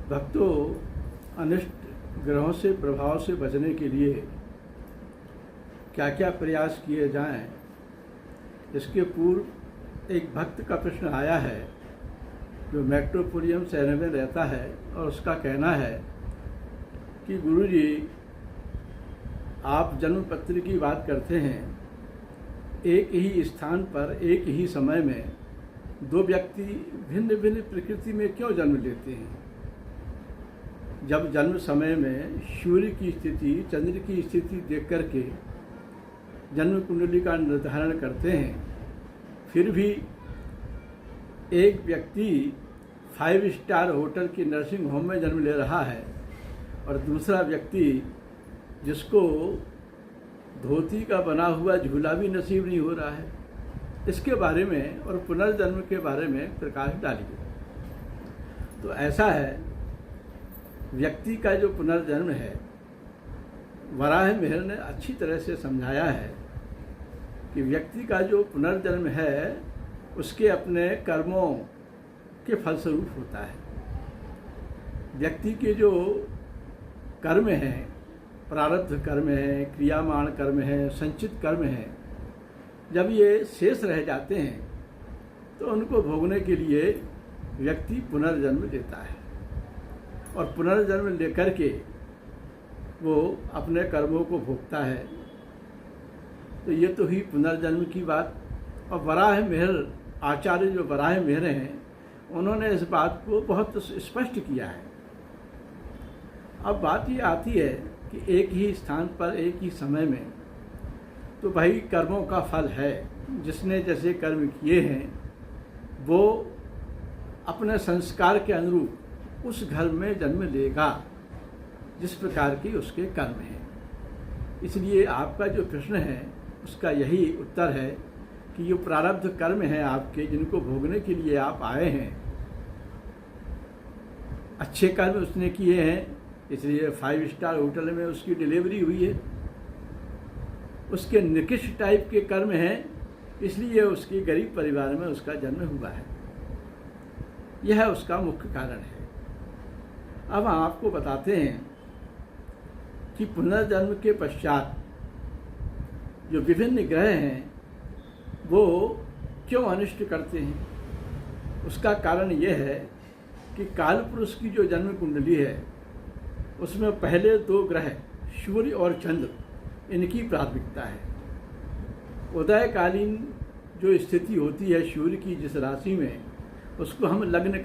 भक्तों, अनिष्ट ग्रहों से प्रभाव से बचने के लिए क्या क्या प्रयास किए जाएं, इसके पूर्व एक भक्त का प्रश्न आया है जो मेट्रोपोलियम शहर में रहता है और उसका कहना है कि गुरुजी, आप जन्म पत्र की बात करते हैं, एक ही स्थान पर एक ही समय में दो व्यक्ति भिन्न भिन्न प्रकृति में क्यों जन्म लेते हैं? जब जन्म समय में सूर्य की स्थिति, चंद्र की स्थिति देख करके जन्म कुंडली का निर्धारण करते हैं, फिर भी एक व्यक्ति 5 स्टार होटल की नर्सिंग होम में जन्म ले रहा है और दूसरा व्यक्ति जिसको धोती का बना हुआ झूला भी नसीब नहीं हो रहा है, इसके बारे में और पुनर्जन्म के बारे में प्रकाश डालिए। तो ऐसा है, व्यक्ति का जो पुनर्जन्म है, वराह मिहिर ने अच्छी तरह से समझाया है कि व्यक्ति का जो पुनर्जन्म है उसके अपने कर्मों के फलस्वरूप होता है। व्यक्ति के जो कर्म हैं, प्रारब्ध कर्म है, क्रियामाण कर्म है, संचित कर्म है, जब ये शेष रह जाते हैं तो उनको भोगने के लिए व्यक्ति पुनर्जन्म लेता है और पुनर्जन्म लेकर के वो अपने कर्मों को भोगता है। तो ये तो ही पुनर्जन्म की बात। और वराह मिहिर, आचार्य जो वराह मिहिर हैं, उन्होंने इस बात को बहुत स्पष्ट किया है। अब बात ये आती है कि एक ही स्थान पर एक ही समय में, तो भाई कर्मों का फल है, जिसने जैसे कर्म किए हैं वो अपने संस्कार के अनुरूप उस घर में जन्म लेगा जिस प्रकार की उसके कर्म हैं। इसलिए आपका जो प्रश्न है उसका यही उत्तर है कि ये प्रारब्ध कर्म हैं आपके, जिनको भोगने के लिए आप आए हैं, अच्छे कर्म उसने किए हैं, इसलिए 5 स्टार होटल में उसकी डिलीवरी हुई है। उसके निकृष्ट टाइप के कर्म हैं, इसलिए उसके गरीब परिवार में उसका जन्म हुआ है। यह उसका मुख्य कारण है। अब हम आपको बताते हैं कि पुनर्जन्म के पश्चात जो विभिन्न ग्रह हैं वो क्यों अनिष्ट करते हैं। उसका कारण यह है कि काल पुरुष की जो जन्म कुंडली है उसमें पहले 2 ग्रह सूर्य और चंद्र, इनकी प्राथमिकता है। उदयकालीन जो स्थिति होती है सूर्य की जिस राशि में, उसको हम लग्न